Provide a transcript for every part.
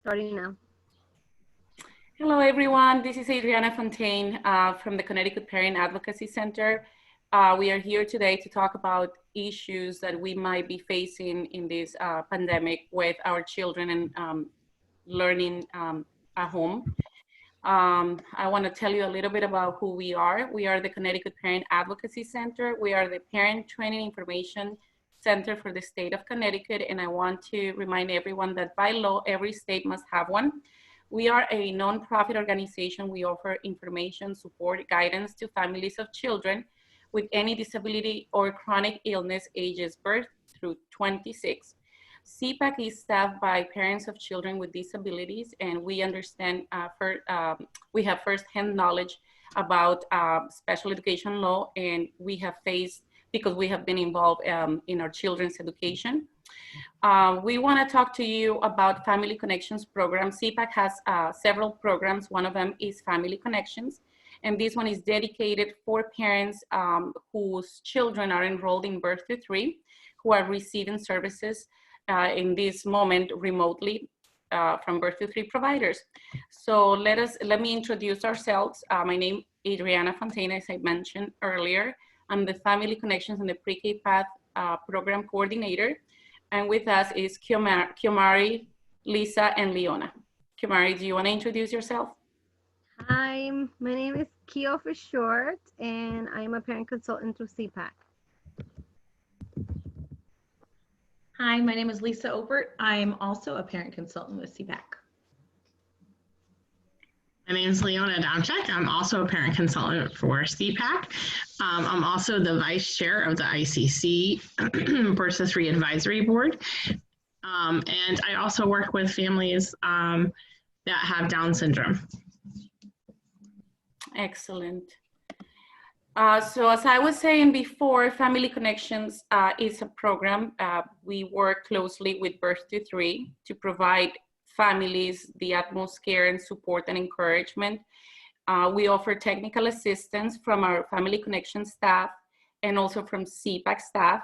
Starting now. Hello, everyone. This is Adriana Fontaine from the Connecticut Parent Advocacy Center. We are here today to talk about issues that we might be facing in this pandemic with our children and learning at home. I want to tell you a little bit about who we are. We are the Connecticut Parent Advocacy Center. We are the Parent Training Information Center for the state of Connecticut. And I want to remind everyone that by law, every state must have one. We are a nonprofit organization. We offer information, support, guidance to families of children with any disability or chronic illness ages birth through 26. Cpac is staffed by parents of children with disabilities, and we understand, we have firsthand knowledge about special education law, and we have faced, because we have been involved in our children's education. We want to talk to you about Family Connections program. Cpac has several programs. One of them is Family Connections, and this one is dedicated for parents whose children are enrolled in birth to 3, who are receiving services in this moment remotely from birth to 3 providers. So let me introduce ourselves. My name is Adriana Fontaine, as I mentioned earlier. I'm the Family Connections and the Pre-K Path program coordinator. And with us is Kiomari, Lisa, and Leona. Kiomari, do you want to introduce yourself? Hi, my name is Kio for short, and I'm a parent consultant through Cpac. Hi, my name is Lisa Obert. I'm also a parent consultant with Cpac. My name is Leona Domchek. I'm also a parent consultant for Cpac. I'm also the vice chair of the ICC Birth to 3 Advisory Board. And I also work with families that have Down syndrome. Excellent. So as I was saying before, Family Connections is a program. We work closely with birth to 3 to provide families the utmost care and support and encouragement. We offer technical assistance from our Family Connections staff and also from Cpac staff.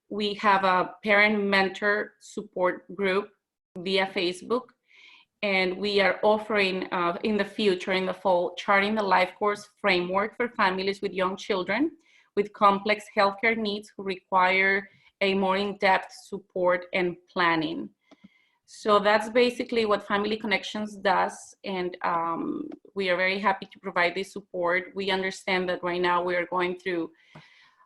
We have a parent mentor support group via Facebook, and we are offering in the future, in the fall, Charting the Life Course framework for families with young children with complex healthcare needs who require a more in-depth support and planning. So that's basically what Family Connections does, and we are very happy to provide this support. We understand that right now we are going through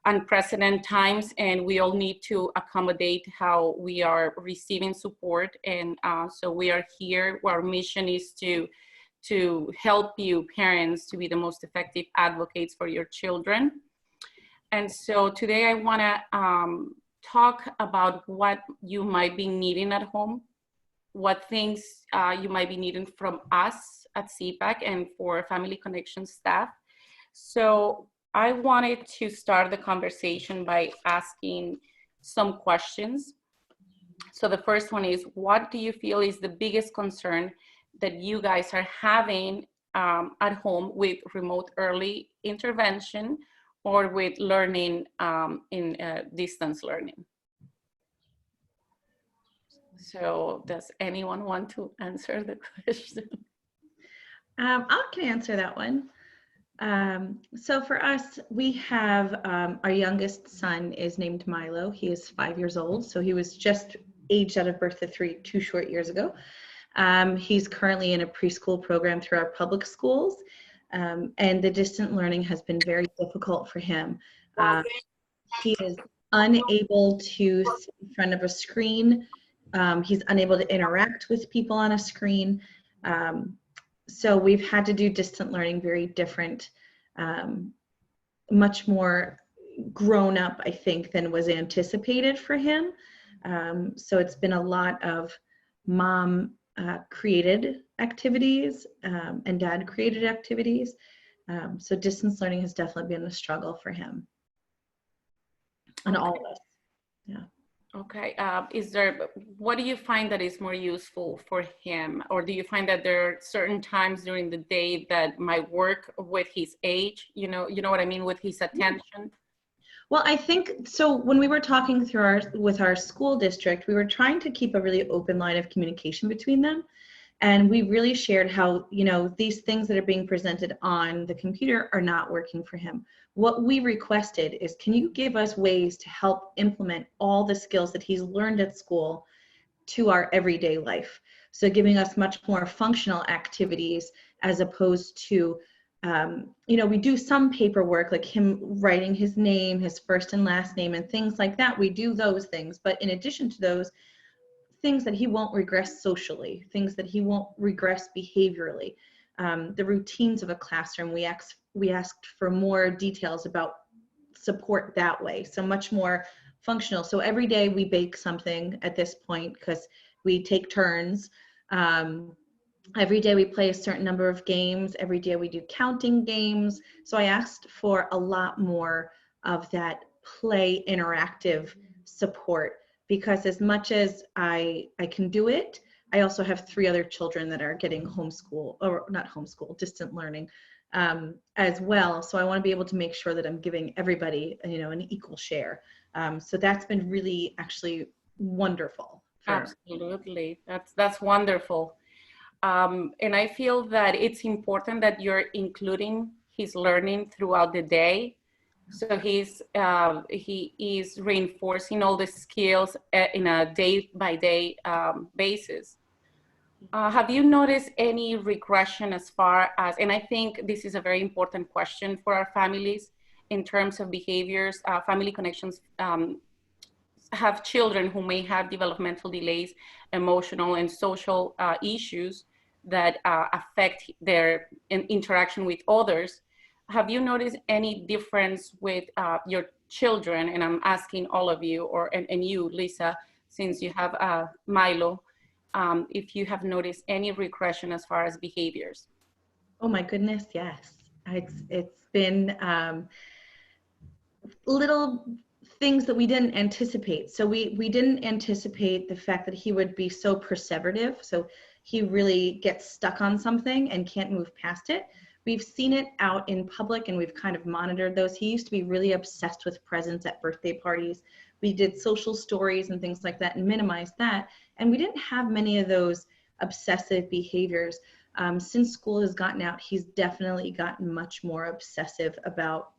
unprecedented times, and we all need to accommodate how we are receiving support, and so we are here. Our mission is to help you parents to be the most effective advocates for your children. And so today I want to talk about what you might be needing at home, what things you might be needing from us at Cpac and for Family Connections staff. So I wanted to start the conversation by asking some questions. So the first one is, what do you feel is the biggest concern that you guys are having at home with remote early intervention or with learning in distance learning? So does anyone want to answer the question? I can answer that one. So for us, we have our youngest son is named Milo. He is 5 years old. So he was just aged out of birth to 3 2 short years ago. He's currently in a preschool program through our public schools. And the distant learning has been very difficult for him. He is unable to sit in front of a screen. He's unable to interact with people on a screen. So we've had to do distant learning very different, much more grown up, I think, than was anticipated for him. So it's been a lot of mom created activities and dad created activities. So distance learning has definitely been a struggle for him and all of us. Yeah. Okay, what do you find that is more useful for him? Or do you find that there are certain times during the day that might work with his age, you know what I mean, with his attention? Well, I think, so when we were talking through with our school district, we were trying to keep a really open line of communication between them. And we really shared how, you know, these things that are being presented on the computer are not working for him. What we requested is, can you give us ways to help implement all the skills that he's learned at school to our everyday life? So giving us much more functional activities as opposed to, you know, we do some paperwork like him writing his name, his first and last name, and things like that. We do those things. But in addition to those, things that he won't regress socially, things that he won't regress behaviorally, the routines of a classroom. We asked for more details about support that way, so much more functional. So every day we bake something at this point because we take turns. Every day we play a certain number of games. Every day we do counting games. So I asked for a lot more of that play interactive support, because as much as I can do it, I also have 3 other children that are getting homeschool, or not homeschool, distant learning as well. So I want to be able to make sure that I'm giving everybody, you know, an equal share. So that's been really actually wonderful. Absolutely, that's wonderful. And I feel that it's important that you're including his learning throughout the day. So he is reinforcing all the skills in a day-by-day basis. Have you noticed any regression as far as, and I think this is a very important question for our families in terms of behaviors. Family Connections have children who may have developmental delays, emotional and social issues that affect their interaction with others. Have you noticed any difference with your children? And I'm asking all of you, and you, Lisa, since you have Milo, if you have noticed any regression as far as behaviors. Oh my goodness, yes. It's been little things that we didn't anticipate. So we didn't anticipate the fact that he would be so perseverative. So he really gets stuck on something and can't move past it. We've seen it out in public and we've kind of monitored those. He used to be really obsessed with presents at birthday parties. We did social stories and things like that and minimized that. And we didn't have many of those obsessive behaviors. Since school has gotten out, he's definitely gotten much more obsessive about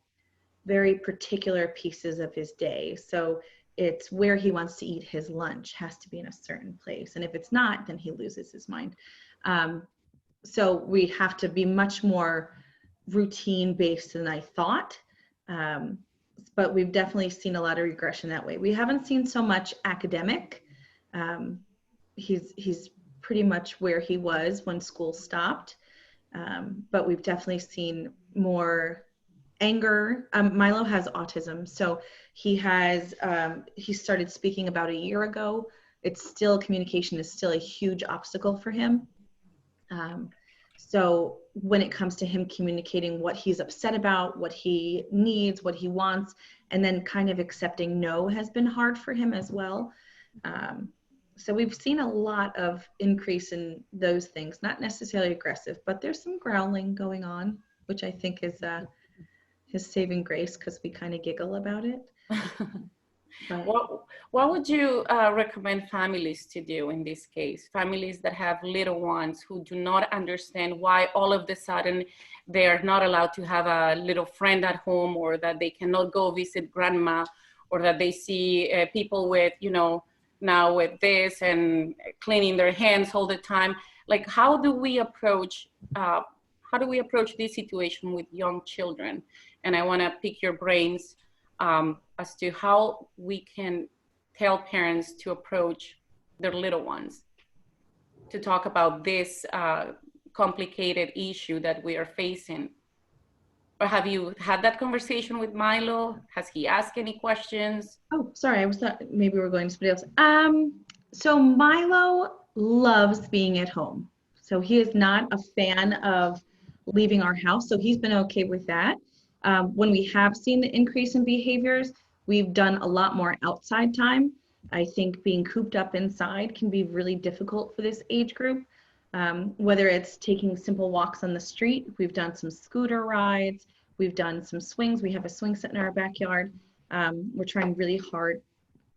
very particular pieces of his day. So it's where he wants to eat his lunch has to be in a certain place. And if it's not, then he loses his mind. So we have to be much more routine based than I thought. But we've definitely seen a lot of regression that way. We haven't seen so much academic. He's pretty much where he was when school stopped. But we've definitely seen more anger. Milo has autism, so he started speaking about a year ago. It's still, communication is still a huge obstacle for him. So when it comes to him communicating what he's upset about, what he needs, what he wants, and then kind of accepting no has been hard for him as well. So we've seen a lot of increase in those things, not necessarily aggressive, but there's some growling going on, which I think is his saving grace because we kind of giggle about it. What would you recommend families to do in this case? Families that have little ones who do not understand why all of a sudden they are not allowed to have a little friend at home, or that they cannot go visit grandma, or that they see people with, you know, now with this and cleaning their hands all the time. Like, how do we approach this situation with young children? And I want to pick your brains as to how we can tell parents to approach their little ones to talk about this complicated issue that we are facing. Or have you had that conversation with Milo? Has he asked any questions? Oh, sorry, I was thought maybe we were going to somebody else. So Milo loves being at home. So he is not a fan of leaving our house. So he's been okay with that. When we have seen the increase in behaviors, we've done a lot more outside time. I think being cooped up inside can be really difficult for this age group. Whether it's taking simple walks on the street, we've done some scooter rides, we've done some swings. We have a swing set in our backyard. We're trying really hard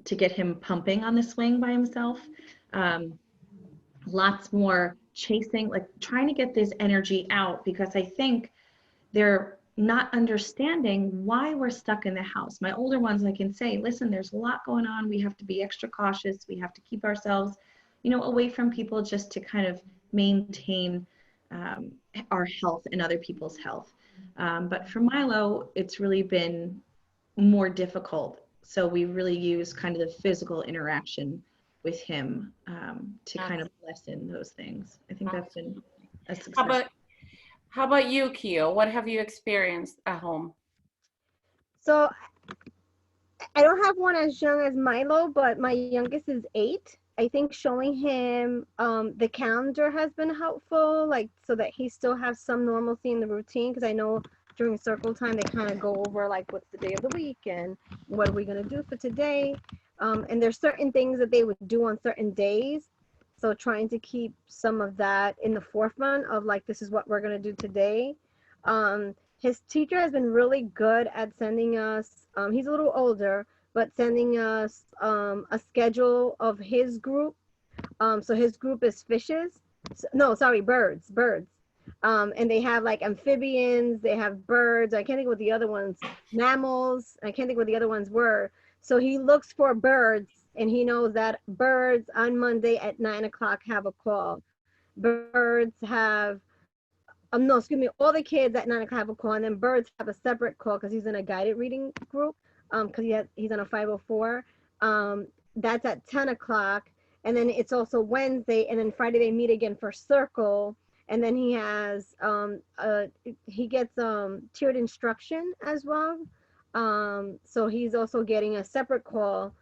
to get him pumping on the swing by himself. Lots more chasing, like trying to get this energy out, because I think they're not understanding why we're stuck in the house. My older ones, I can say, listen, there's a lot going on. We have to be extra cautious. We have to keep ourselves, away from people, just to kind of maintain our health and other people's health. But for Milo, it's really been more difficult. So we really use kind of the physical interaction with him to kind of lessen those things. I think that's been a success. How about you, Keo? What have you experienced at home? So I don't have one as young as Milo, but my youngest is 8. I think showing him the calendar has been helpful, like so that he still has some normalcy in the routine. Because I know during circle time they kind of go over like what's the day of the week and what are we gonna do for today. And there's certain things that they would do on certain days. So trying to keep some of that in the forefront of like, this is what we're gonna do today. His teacher has been really good at sending us, he's a little older, but sending us a schedule of his group. So his group is fishes. No, sorry, birds. And they have like amphibians, they have birds. I can't think what the other ones, mammals. I can't think what the other ones were. So he looks for birds, and he knows that birds on Monday at 9 o'clock have a call. Birds have, no, excuse me, all the kids at 9 o'clock have a call, and then birds have a separate call because he's in a guided reading group, because he's on a 504. That's at 10 o'clock. And then it's also Wednesday, and then Friday they meet again for circle. And then he has, he gets tiered instruction as well. So he's also getting a separate call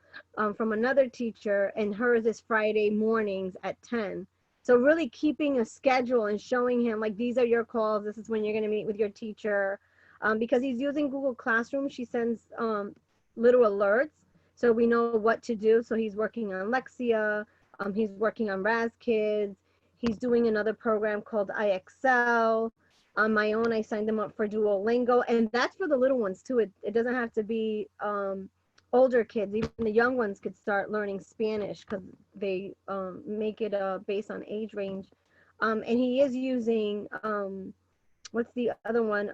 from another teacher, and hers is Friday mornings at 10. So really keeping a schedule and showing him like, these are your calls. This is when you're going to meet with your teacher. Because he's using Google Classroom, she sends little alerts, so we know what to do. So he's working on Lexia. He's working on Raz Kids. He's doing another program called iExcel. On my own, I signed him up for Duolingo, and that's for the little ones too. It doesn't have to be older kids. Even the young ones could start learning Spanish because they make it based on age range. And he is using, what's the other one?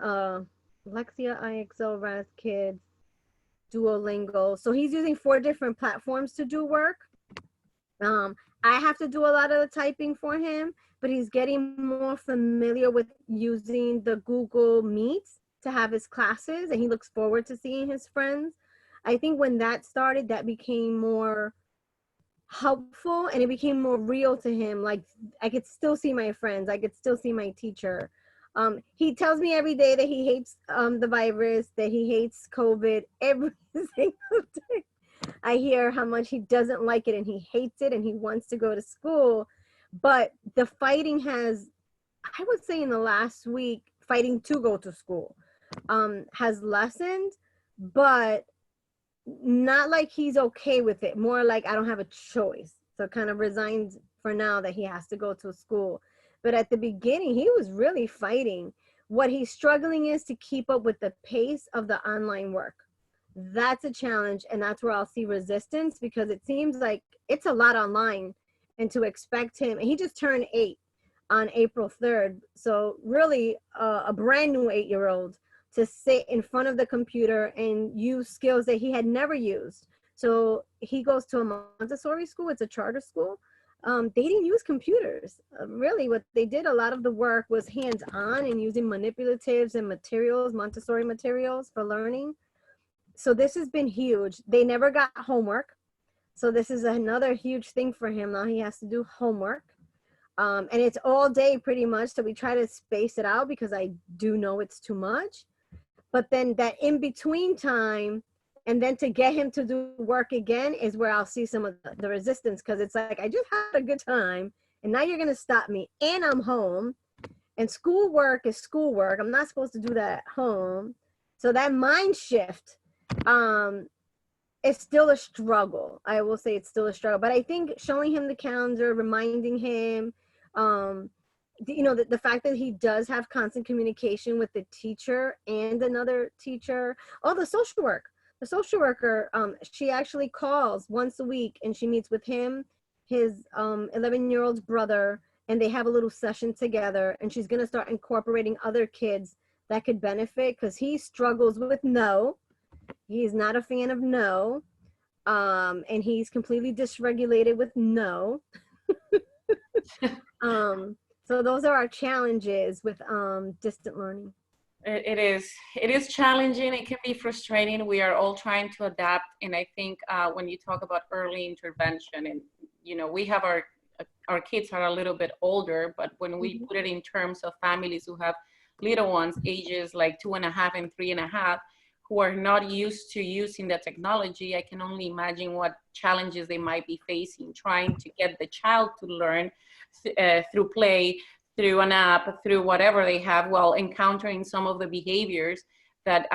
Lexia, iExcel, Raz Kids, Duolingo. So he's using 4 different platforms to do work. I have to do a lot of the typing for him, but he's getting more familiar with using the Google Meets to have his classes, and he looks forward to seeing his friends. I think when that started, that became more helpful, and it became more real to him. Like, I could still see my friends. I could still see my teacher. He tells me every day that he hates the virus, that he hates COVID every single day. I hear how much he doesn't like it and he hates it and he wants to go to school. But the fighting has, I would say in the last week, fighting to go to school has lessened, but not like he's okay with it. More like, I don't have a choice. So kind of resigned for now that he has to go to school. But at the beginning, he was really fighting. What he's struggling is to keep up with the pace of the online work. That's a challenge, and that's where I'll see resistance, because it seems like it's a lot online, and to expect him, and he just turned 8 on April 3rd, so really a brand new 8-year-old to sit in front of the computer and use skills that he had never used. So he goes to a Montessori school. It's a charter school. They didn't use computers. Really, what they did, a lot of the work was hands-on and using manipulatives and materials, Montessori materials for learning. So this has been huge. They never got homework. So this is another huge thing for him. Now he has to do homework. And it's all day pretty much. So we try to space it out because I do know it's too much. But then that in between time, and then to get him to do work again is where I'll see some of the resistance, because it's like, I just had a good time and now you're going to stop me, and I'm home, and schoolwork is schoolwork. I'm not supposed to do that at home. So that mind shift, it's still a struggle. I will say it's still a struggle, but I think showing him the calendar, reminding him, the fact that he does have constant communication with the teacher and another teacher. The social worker, she actually calls once a week, and she meets with him, his 11-year-old brother, and they have a little session together, and she's going to start incorporating other kids that could benefit, because he struggles with no. He's not a fan of no. And he's completely dysregulated with no. So those are our challenges with distant learning. It is challenging. It can be frustrating. We are all trying to adapt. And I think when you talk about early intervention, and we have our kids are a little bit older, but when we put it in terms of families who have little ones, ages like 2.5 and 3.5, who are not used to using the technology, I can only imagine what challenges they might be facing, trying to get the child to learn through play, through an app, through whatever they have, while encountering some of the behaviors that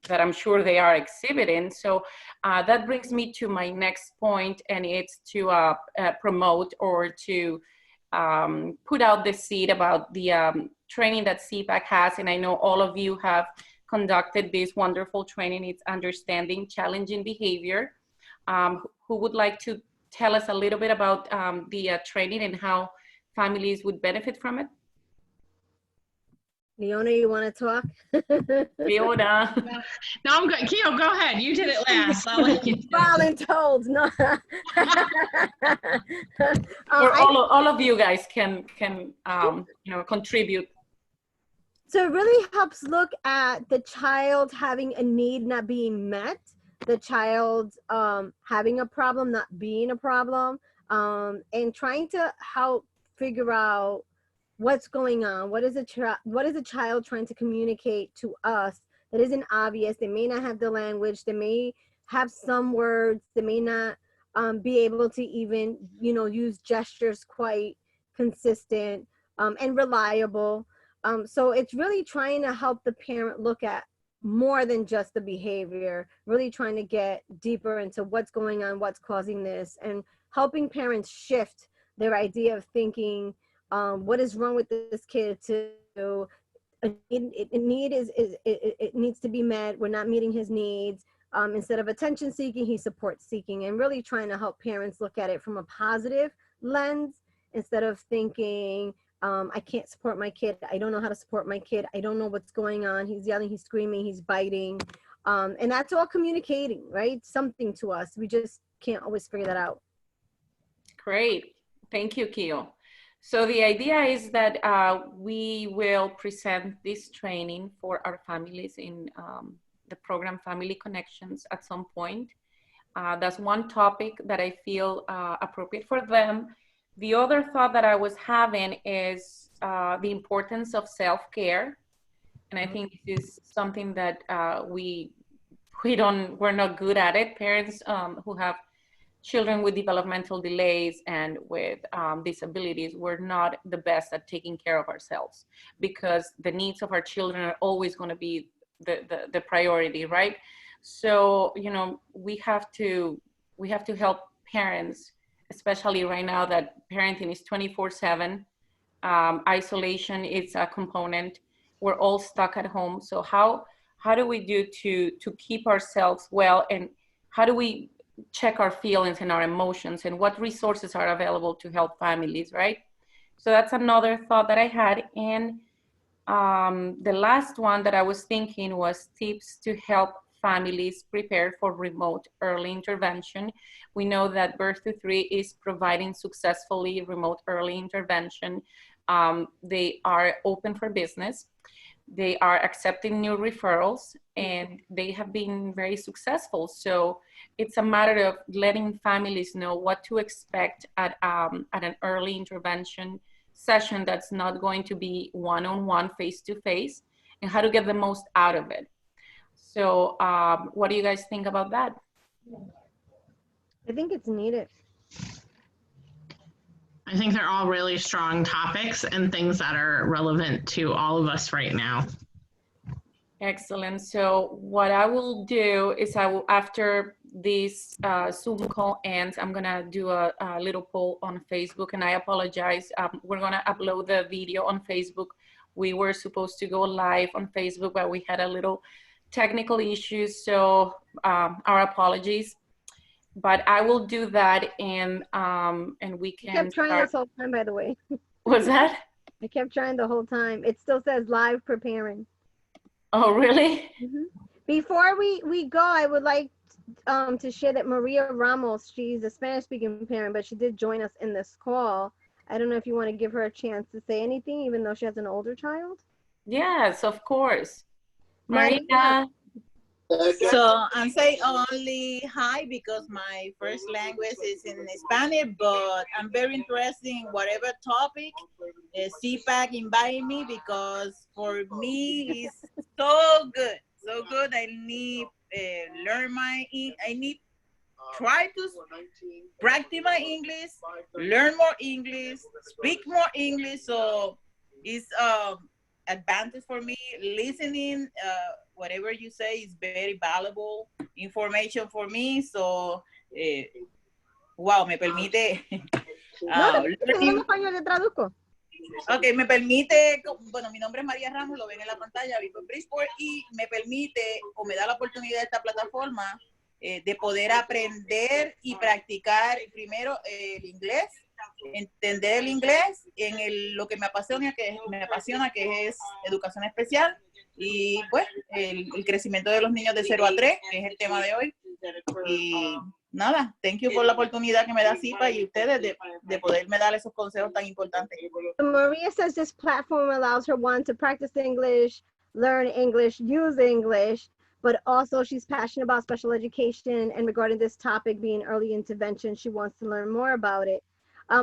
that I'm sure they are exhibiting. So that brings me to my next point, and it's to promote or to put out the seed about the training that Cpac has. And I know all of you have conducted this wonderful training. It's Understanding Challenging Behavior. Who would like to tell us a little bit about the training and how families would benefit from it? Leona, you want to talk? Leona. No, I'm good. Keo, go ahead. You did it last. I'll let you do it. Voluntold, no. Or all of you guys can contribute. So it really helps look at the child having a need not being met, the child having a problem not being a problem, and trying to help figure out what's going on. What is a child trying to communicate to us that isn't obvious? They may not have the language. They may have some words. They may not be able to even, use gestures quite consistent and reliable. So it's really trying to help the parent look at more than just the behavior, really trying to get deeper into what's going on, what's causing this, and helping parents shift their idea of thinking, what is wrong with this kid, to it needs to be met. We're not meeting his needs. Instead of attention seeking, he's support seeking, and really trying to help parents look at it from a positive lens instead of thinking, I can't support my kid. I don't know how to support my kid. I don't know what's going on. He's yelling, he's screaming, he's biting. And that's all communicating, right? Something to us. We just can't always figure that out. Great. Thank you, Keo. So the idea is that we will present this training for our families in the program Family Connections at some point. That's one topic that I feel appropriate for them. The other thought that I was having is the importance of self-care. And I think this is something that we're not good at it. Parents who have children with developmental delays and with disabilities, we're not the best at taking care of ourselves, because the needs of our children are always going to be the priority, right? So, we have to help parents, especially right now that parenting is 24/7. Isolation is a component. We're all stuck at home. So how do we do to keep ourselves well, and how do we check our feelings and our emotions, and what resources are available to help families, right? So that's another thought that I had. And the last one that I was thinking was tips to help families prepare for remote early intervention. We know that Birth to 3 is providing successfully remote early intervention. They are open for business. They are accepting new referrals, and they have been very successful. So it's a matter of letting families know what to expect at an early intervention session that's not going to be one-on-one, face-to-face, and how to get the most out of it. So what do you guys think about that? I think it's needed. I think they're all really strong topics and things that are relevant to all of us right now. Excellent. So what I will do is after this Zoom call ends, I'm gonna do a little poll on Facebook, and I apologize. We're gonna upload the video on Facebook. We were supposed to go live on Facebook, but we had a little technical issues, so our apologies. But I will do that, and we can. I kept trying this whole time, by the way. What's that? I kept trying the whole time. It still says live preparing. Oh, really? Before we go, I would like to share that Maria Ramos, she's a Spanish speaking parent, but she did join us in this call. I don't know if you want to give her a chance to say anything, even though she has an older child. Yes, of course. Maria. Maria. So I'm saying only hi because my first language is in Spanish, but I'm very interested in whatever topic Cpac invite me because for me it's so good, so good. I need learn I need try to practice my English, learn more English, speak more English. So it's advantage for me listening. Whatever you say is very valuable information for me. So, wow, me permite. No, en español le traduzco. Ok, me permite, bueno, mi nombre es María Ramos, lo ven en la pantalla, vivo en Bridgeport, y me permite o me da la oportunidad de esta plataforma de poder aprender y practicar primero el inglés, entender el inglés en lo que me apasiona, que es educación especial, y pues el crecimiento de los niños de 0 a 3, que es el tema de hoy. Y nada, thank you por la oportunidad que me da Cpac y ustedes de poderme dar esos consejos tan importantes. Maria says this platform allows her to practice English, learn English, use English, but also she's passionate about special education, and regarding this topic being early intervention, she wants to learn more about it.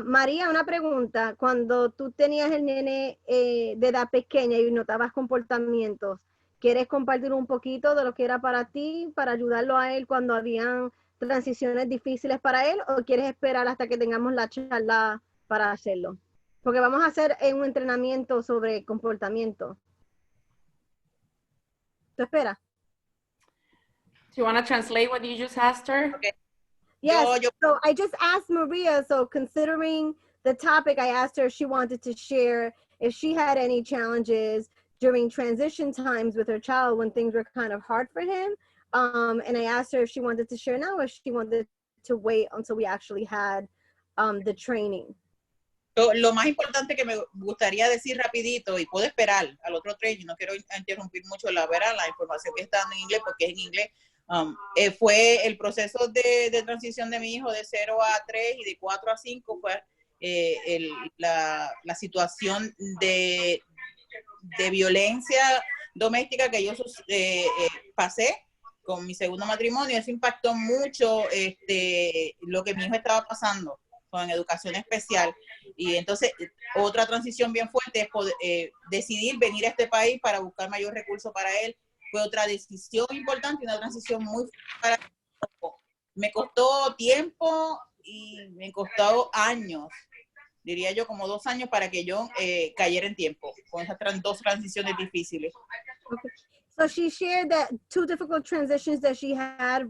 María, una pregunta. Cuando tú tenías el nene de edad pequeña y notabas comportamientos, ¿quieres compartir un poquito de lo que era para ti, para ayudarlo a él cuando habían transiciones difíciles para él, o quieres esperar hasta que tengamos la charla para hacerlo? Porque vamos a hacer un entrenamiento sobre comportamiento. ¿Tú esperas? Do you want to translate what you just asked her? Okay. Yes, so I just asked Maria, so considering the topic, I asked her if she wanted to share if she had any challenges during transition times with her child when things were kind of hard for him. And I asked her if she wanted to share now or if she wanted to wait until we actually had the training. Lo más importante que me gustaría decir rapidito, y puedo esperar al otro training, no quiero interrumpir mucho la información que está en inglés porque es en inglés, fue el proceso de transición de mi hijo de 0 a 3 y de 4 a 5, fue la situación de violencia doméstica que yo pasé con mi segundo matrimonio. Eso impactó mucho lo que mi hijo estaba pasando con educación especial. Y entonces otra transición bien fuerte es decidir venir a este país para buscar mayor recurso para él. Fue otra decisión importante, una transición muy fuerte. Me costó tiempo y me costó años, diría yo como 2 años para que yo cayera en tiempo con esas dos transiciones difíciles. Okay. So she shared that 2 difficult transitions that she had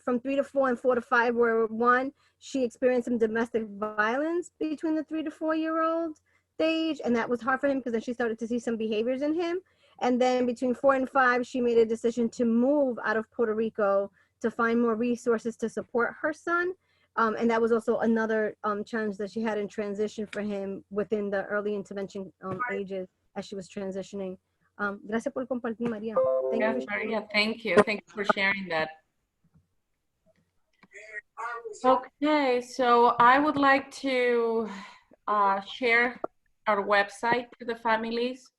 from 3 to 4 and 4 to 5 were, 1, she experienced some domestic violence between the 3 to 4-year-old stage, and that was hard for him because then she started to see some behaviors in him. And then between 4 and 5, she made a decision to move out of Puerto Rico to find more resources to support her son. And that was also another challenge that she had in transition for him within the early intervention ages as she was transitioning. Gracias por compartir, María. Yes, Maria, thank you. Thank you for sharing that. Okay, so I would like to share our website to the families.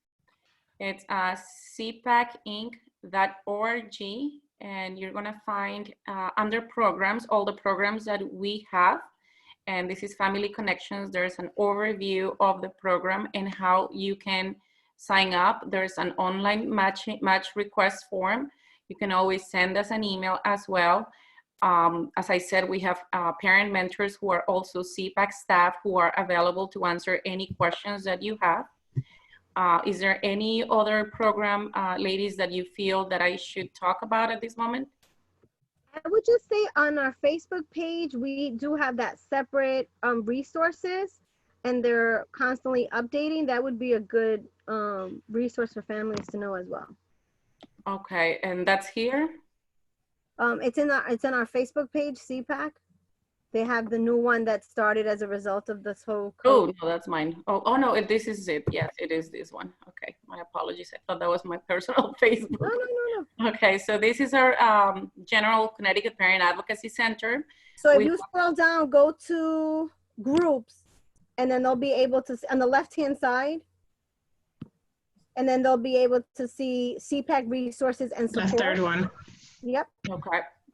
It's cpacinc.org, and you're gonna find under programs, all the programs that we have. And this is Family Connections. There's an overview of the program and how you can sign up. There's an online match request form. You can always send us an email as well. As I said, we have parent mentors who are also Cpac staff who are available to answer any questions that you have. Is there any other program, ladies, that you feel that I should talk about at this moment? I would just say on our Facebook page, we do have that separate resources, and they're constantly updating. That would be a good resource for families to know as well. Okay, and that's here? It's in our Facebook page, Cpac. They have the new one that started as a result of this whole Oh, COVID. no, that's mine. Oh, no, this is it. Yes, it is this one. Okay, my apologies. I thought that was my personal Facebook. No. Okay, so this is our General Connecticut Parent Advocacy Center. So if We- you scroll down, go to groups, and then they'll be able to, on the left-hand side, and then they'll be able to see CPAC resources and The support. third one. Yep.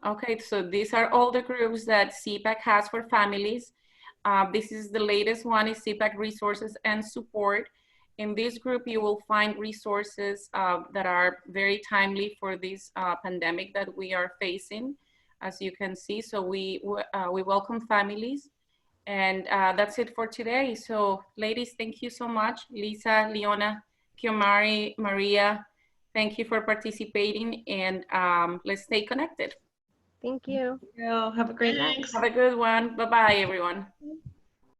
Okay, so these are all the groups that Cpac has for families. This is the latest one, is Cpac resources and support. In this group, you will find resources that are very timely for this pandemic that we are facing, as you can see. So we welcome families. And that's it for today. So ladies, thank you so much. Lisa, Leona, Kiomari, Maria, thank you for participating, and let's stay connected. Thank you. Have a great night. Thanks. Have a good one. Bye-bye, everyone.